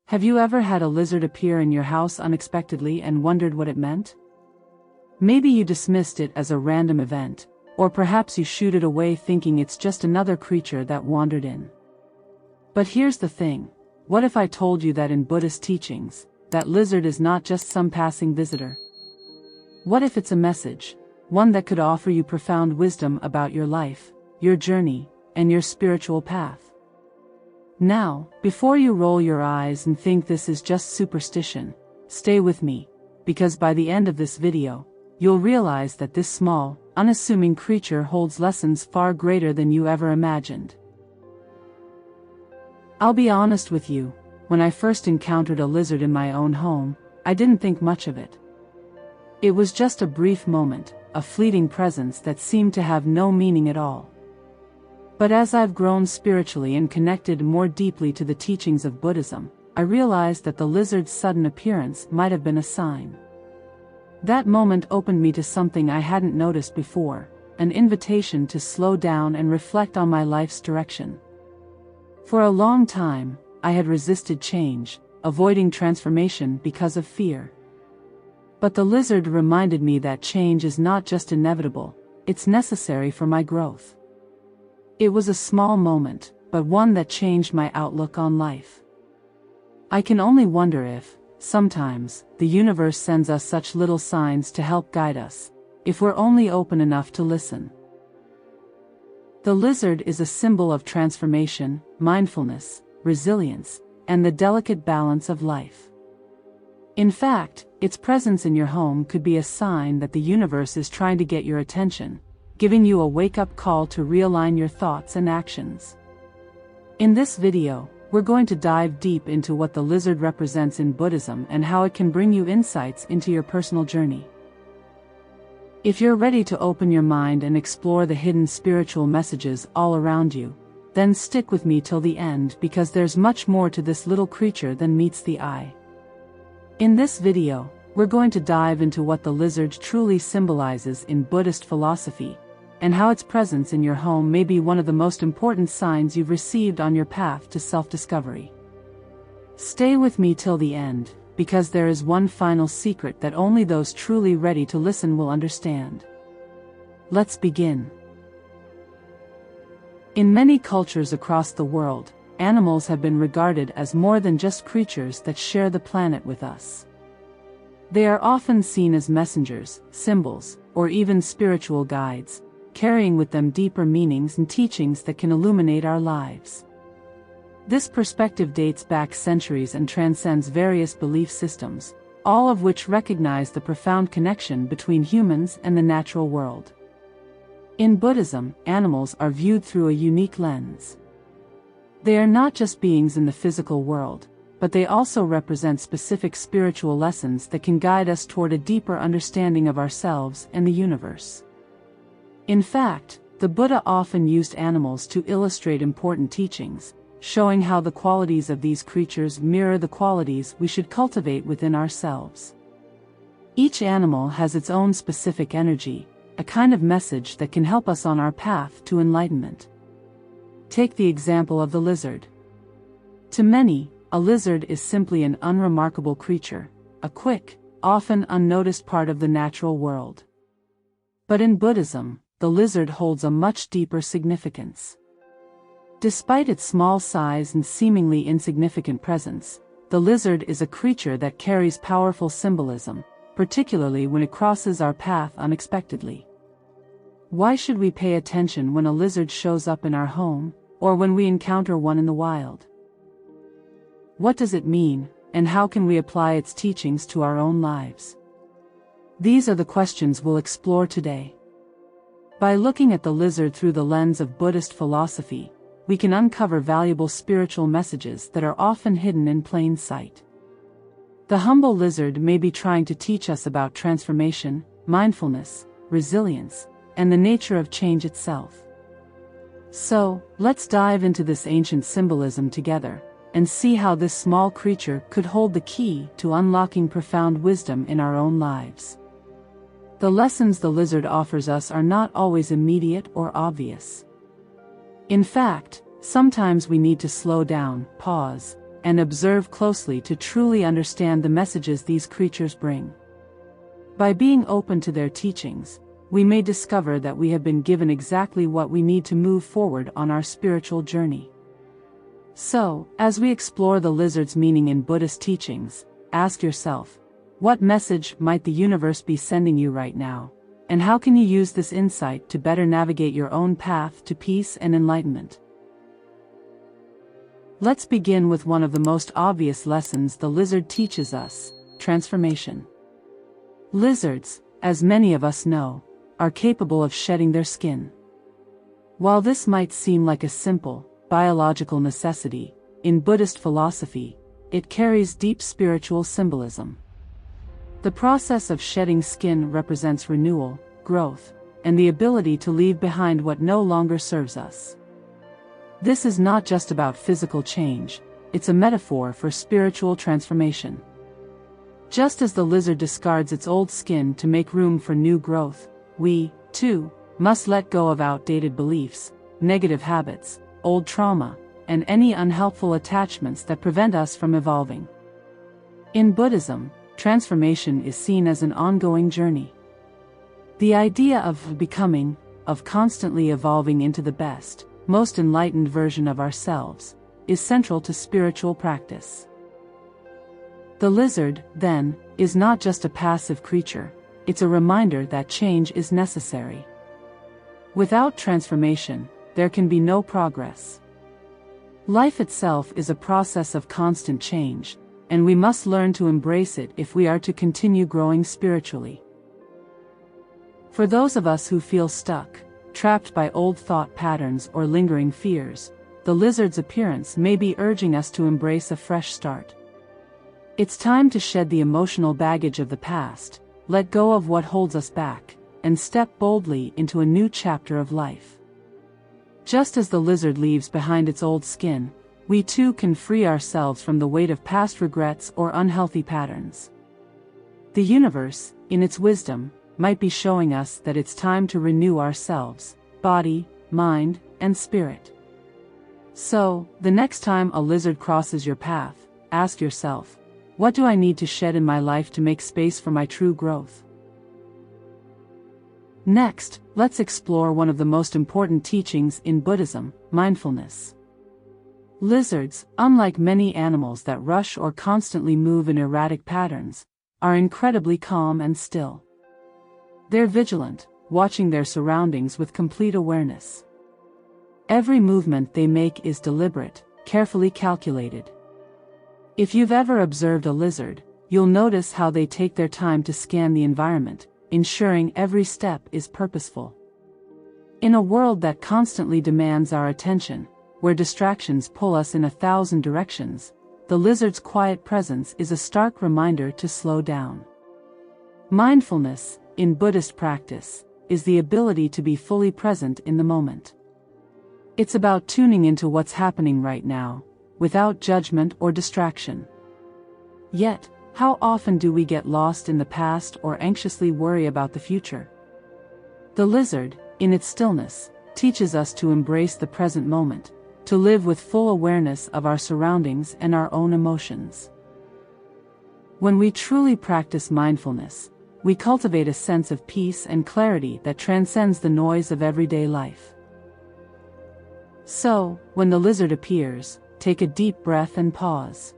Have you ever had a lizard appear in your house unexpectedly and wondered what it meant? Maybe you dismissed it as a random event, or perhaps you shooed it away thinking it's just another creature that wandered in. But here's the thing. What if I told you that in Buddhist teachings, that lizard is not just some passing visitor? What if it's a message, one that could offer you profound wisdom about your life, your journey, and your spiritual path? Now, before you roll your eyes and think this is just superstition, stay with me, because by the end of this video, you'll realize that this small, unassuming creature holds lessons far greater than you ever imagined. I'll be honest with you, when I first encountered a lizard in my own home, I didn't think much of it. It was just a brief moment, a fleeting presence that seemed to have no meaning at all. But as I've grown spiritually and connected more deeply to the teachings of Buddhism, I realized that the lizard's sudden appearance might have been a sign. That moment opened me to something I hadn't noticed before, an invitation to slow down and reflect on my life's direction. For a long time, I had resisted change, avoiding transformation because of fear. But the lizard reminded me that change is not just inevitable, it's necessary for my growth. It was a small moment, but one that changed my outlook on life. I can only wonder if, sometimes, the universe sends us such little signs to help guide us, if we're only open enough to listen. The lizard is a symbol of transformation, mindfulness, resilience, and the delicate balance of life. In fact, its presence in your home could be a sign that the universe is trying to get your attention, giving you a wake-up call to realign your thoughts and actions. In this video, we're going to dive deep into what the lizard represents in Buddhism and how it can bring you insights into your personal journey. If you're ready to open your mind and explore the hidden spiritual messages all around you, then stick with me till the end because there's much more to this little creature than meets the eye. In this video, we're going to dive into what the lizard truly symbolizes in Buddhist philosophy, and how its presence in your home may be one of the most important signs you've received on your path to self-discovery. Stay with me till the end, because there is one final secret that only those truly ready to listen will understand. Let's begin. In many cultures across the world, animals have been regarded as more than just creatures that share the planet with us. They are often seen as messengers, symbols, or even spiritual guides, carrying with them deeper meanings and teachings that can illuminate our lives. This perspective dates back centuries and transcends various belief systems, all of which recognize the profound connection between humans and the natural world. In Buddhism, animals are viewed through a unique lens. They are not just beings in the physical world, but they also represent specific spiritual lessons that can guide us toward a deeper understanding of ourselves and the universe. In fact, the Buddha often used animals to illustrate important teachings, showing how the qualities of these creatures mirror the qualities we should cultivate within ourselves. Each animal has its own specific energy, a kind of message that can help us on our path to enlightenment. Take the example of the lizard. To many, a lizard is simply an unremarkable creature, a quick, often unnoticed part of the natural world. But in Buddhism, the lizard holds a much deeper significance. Despite its small size and seemingly insignificant presence, the lizard is a creature that carries powerful symbolism, particularly when it crosses our path unexpectedly. Why should we pay attention when a lizard shows up in our home, or when we encounter one in the wild? What does it mean, and how can we apply its teachings to our own lives? These are the questions we'll explore today. By looking at the lizard through the lens of Buddhist philosophy, we can uncover valuable spiritual messages that are often hidden in plain sight. The humble lizard may be trying to teach us about transformation, mindfulness, resilience, and the nature of change itself. So, let's dive into this ancient symbolism together, and see how this small creature could hold the key to unlocking profound wisdom in our own lives. The lessons the lizard offers us are not always immediate or obvious. In fact, sometimes we need to slow down, pause, and observe closely to truly understand the messages these creatures bring. By being open to their teachings, we may discover that we have been given exactly what we need to move forward on our spiritual journey. So, as we explore the lizard's meaning in Buddhist teachings, ask yourself, what message might the universe be sending you right now? And how can you use this insight to better navigate your own path to peace and enlightenment? Let's begin with one of the most obvious lessons the lizard teaches us: transformation. Lizards, as many of us know, are capable of shedding their skin. While this might seem like a simple, biological necessity, in Buddhist philosophy, it carries deep spiritual symbolism. The process of shedding skin represents renewal, growth, and the ability to leave behind what no longer serves us. This is not just about physical change, it's a metaphor for spiritual transformation. Just as the lizard discards its old skin to make room for new growth, we, too, must let go of outdated beliefs, negative habits, old trauma, and any unhelpful attachments that prevent us from evolving. In Buddhism, transformation is seen as an ongoing journey. The idea of becoming, of constantly evolving into the best, most enlightened version of ourselves, is central to spiritual practice. The lizard, then, is not just a passive creature, it's a reminder that change is necessary. Without transformation, there can be no progress. Life itself is a process of constant change, and we must learn to embrace it if we are to continue growing spiritually. For those of us who feel stuck, trapped by old thought patterns or lingering fears, the lizard's appearance may be urging us to embrace a fresh start. It's time to shed the emotional baggage of the past, let go of what holds us back, and step boldly into a new chapter of life. Just as the lizard leaves behind its old skin, we too can free ourselves from the weight of past regrets or unhealthy patterns. The universe, in its wisdom, might be showing us that it's time to renew ourselves, body, mind, and spirit. So, the next time a lizard crosses your path, ask yourself, what do I need to shed in my life to make space for my true growth? Next, let's explore one of the most important teachings in Buddhism, mindfulness. Lizards, unlike many animals that rush or constantly move in erratic patterns, are incredibly calm and still. They're vigilant, watching their surroundings with complete awareness. Every movement they make is deliberate, carefully calculated. If you've ever observed a lizard, you'll notice how they take their time to scan the environment, ensuring every step is purposeful. In a world that constantly demands our attention, where distractions pull us in 1,000 directions, the lizard's quiet presence is a stark reminder to slow down. Mindfulness, in Buddhist practice, is the ability to be fully present in the moment. It's about tuning into what's happening right now, without judgment or distraction. Yet, how often do we get lost in the past or anxiously worry about the future? The lizard, in its stillness, teaches us to embrace the present moment, to live with full awareness of our surroundings and our own emotions. When we truly practice mindfulness, we cultivate a sense of peace and clarity that transcends the noise of everyday life. So, when the lizard appears, take a deep breath and pause.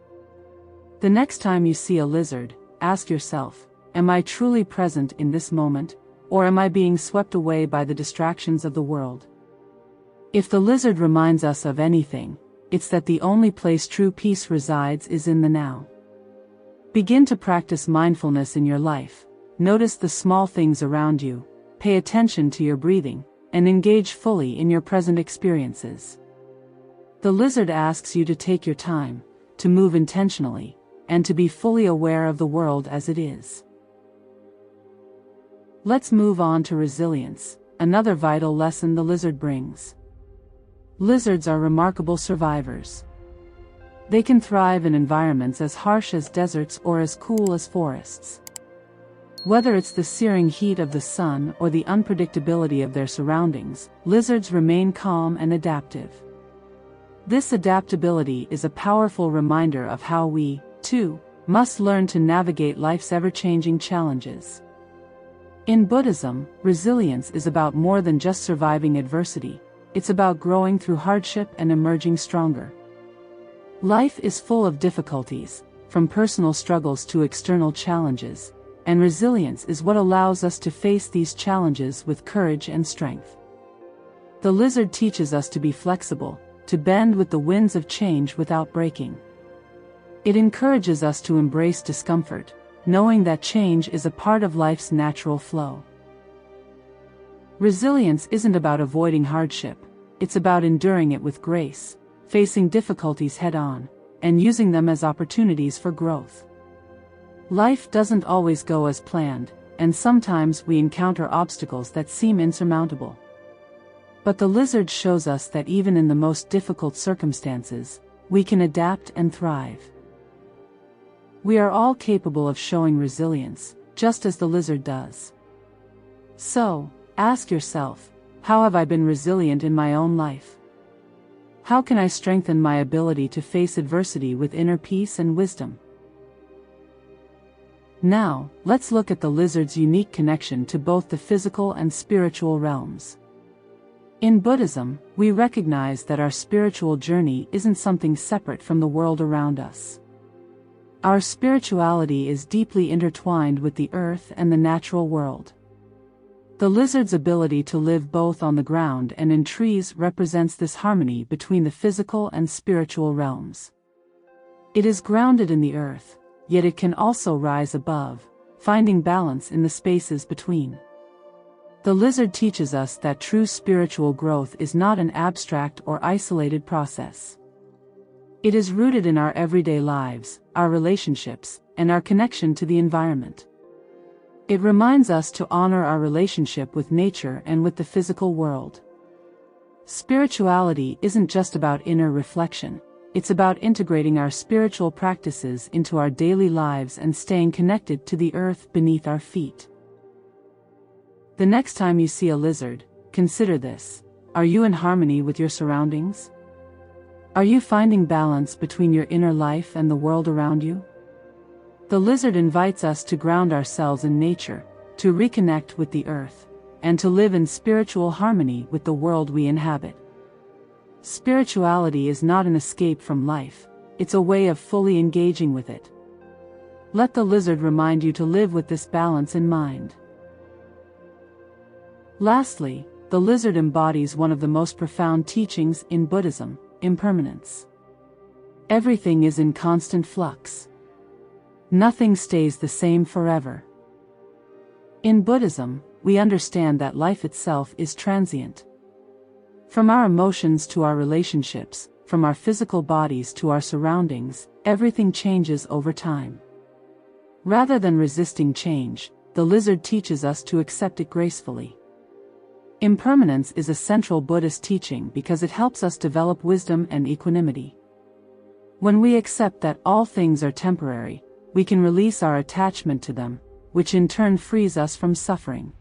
The next time you see a lizard, ask yourself, am I truly present in this moment, or am I being swept away by the distractions of the world? If the lizard reminds us of anything, it's that the only place true peace resides is in the now. Begin to practice mindfulness in your life. Notice the small things around you, pay attention to your breathing, and engage fully in your present experiences. The lizard asks you to take your time, to move intentionally, and to be fully aware of the world as it is. Let's move on to resilience, another vital lesson the lizard brings. Lizards are remarkable survivors. They can thrive in environments as harsh as deserts or as cool as forests. Whether it's the searing heat of the sun or the unpredictability of their surroundings, lizards remain calm and adaptive. This adaptability is a powerful reminder of how we, too, must learn to navigate life's ever-changing challenges. In Buddhism, resilience is about more than just surviving adversity. It's about growing through hardship and emerging stronger. Life is full of difficulties, from personal struggles to external challenges, and resilience is what allows us to face these challenges with courage and strength. The lizard teaches us to be flexible, to bend with the winds of change without breaking. It encourages us to embrace discomfort, knowing that change is a part of life's natural flow. Resilience isn't about avoiding hardship, it's about enduring it with grace, facing difficulties head-on, and using them as opportunities for growth. Life doesn't always go as planned, and sometimes we encounter obstacles that seem insurmountable. But the lizard shows us that even in the most difficult circumstances, we can adapt and thrive. We are all capable of showing resilience, just as the lizard does. So, ask yourself, how have I been resilient in my own life? How can I strengthen my ability to face adversity with inner peace and wisdom? Now, let's look at the lizard's unique connection to both the physical and spiritual realms. In Buddhism, we recognize that our spiritual journey isn't something separate from the world around us. Our spirituality is deeply intertwined with the earth and the natural world. The lizard's ability to live both on the ground and in trees represents this harmony between the physical and spiritual realms. It is grounded in the earth, yet it can also rise above, finding balance in the spaces between. The lizard teaches us that true spiritual growth is not an abstract or isolated process. It is rooted in our everyday lives, our relationships, and our connection to the environment. It reminds us to honor our relationship with nature and with the physical world. Spirituality isn't just about inner reflection, it's about integrating our spiritual practices into our daily lives and staying connected to the earth beneath our feet. The next time you see a lizard, consider this: are you in harmony with your surroundings? Are you finding balance between your inner life and the world around you? The lizard invites us to ground ourselves in nature, to reconnect with the earth, and to live in spiritual harmony with the world we inhabit. Spirituality is not an escape from life, it's a way of fully engaging with it. Let the lizard remind you to live with this balance in mind. Lastly, the lizard embodies one of the most profound teachings in Buddhism: impermanence. Everything is in constant flux. Nothing stays the same forever. In Buddhism, we understand that life itself is transient. From our emotions to our relationships, from our physical bodies to our surroundings, everything changes over time. Rather than resisting change, the lizard teaches us to accept it gracefully. Impermanence is a central Buddhist teaching because it helps us develop wisdom and equanimity. When we accept that all things are temporary, we can release our attachment to them, which in turn frees us from suffering.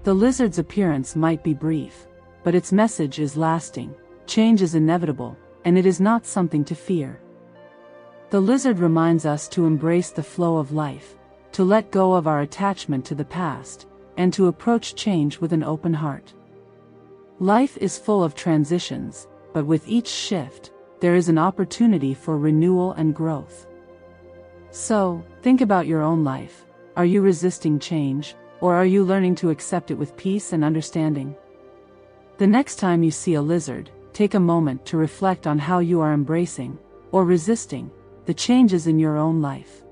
The lizard's appearance might be brief, but its message is lasting. Change is inevitable, and it is not something to fear. The lizard reminds us to embrace the flow of life, to let go of our attachment to the past, and to approach change with an open heart. Life is full of transitions, but with each shift, there is an opportunity for renewal and growth. So, think about your own life. Are you resisting change, or are you learning to accept it with peace and understanding? The next time you see a lizard, take a moment to reflect on how you are embracing, or resisting, the changes in your own life.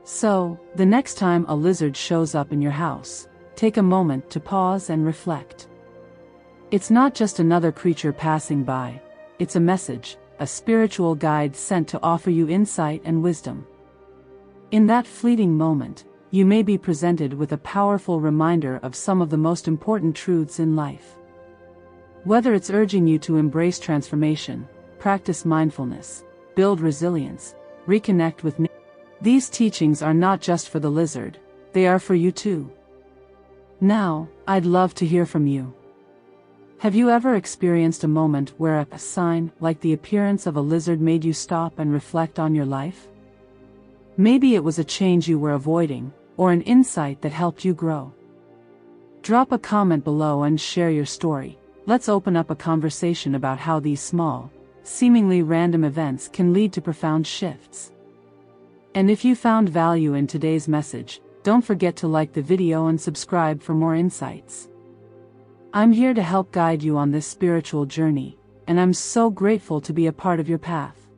So, the next time a lizard shows up in your house, take a moment to pause and reflect. It's not just another creature passing by, it's a message, a spiritual guide sent to offer you insight and wisdom. In that fleeting moment, you may be presented with a powerful reminder of some of the most important truths in life. Whether it's urging you to embrace transformation, practice mindfulness, build resilience, reconnect with nature, these teachings are not just for the lizard, they are for you too. Now, I'd love to hear from you. Have you ever experienced a moment where a sign, like the appearance of a lizard, made you stop and reflect on your life? Maybe it was a change you were avoiding, or an insight that helped you grow. Drop a comment below and share your story. Let's open up a conversation about how these small, seemingly random events can lead to profound shifts. And if you found value in today's message, don't forget to like the video and subscribe for more insights. I'm here to help guide you on this spiritual journey, and I'm so grateful to be a part of your path.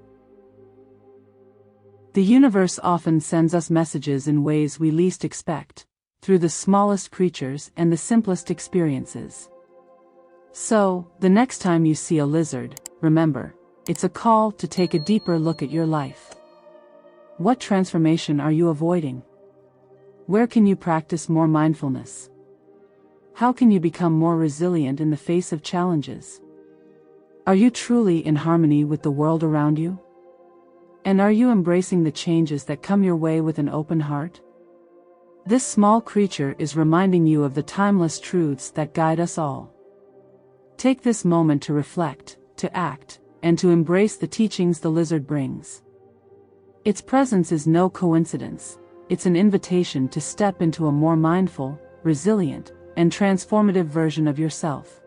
The universe often sends us messages in ways we least expect, through the smallest creatures and the simplest experiences. So, the next time you see a lizard, remember, it's a call to take a deeper look at your life. What transformation are you avoiding? Where can you practice more mindfulness? How can you become more resilient in the face of challenges? Are you truly in harmony with the world around you? And are you embracing the changes that come your way with an open heart? This small creature is reminding you of the timeless truths that guide us all. Take this moment to reflect, to act, and to embrace the teachings the lizard brings. Its presence is no coincidence. It's an invitation to step into a more mindful, resilient, and transformative version of yourself.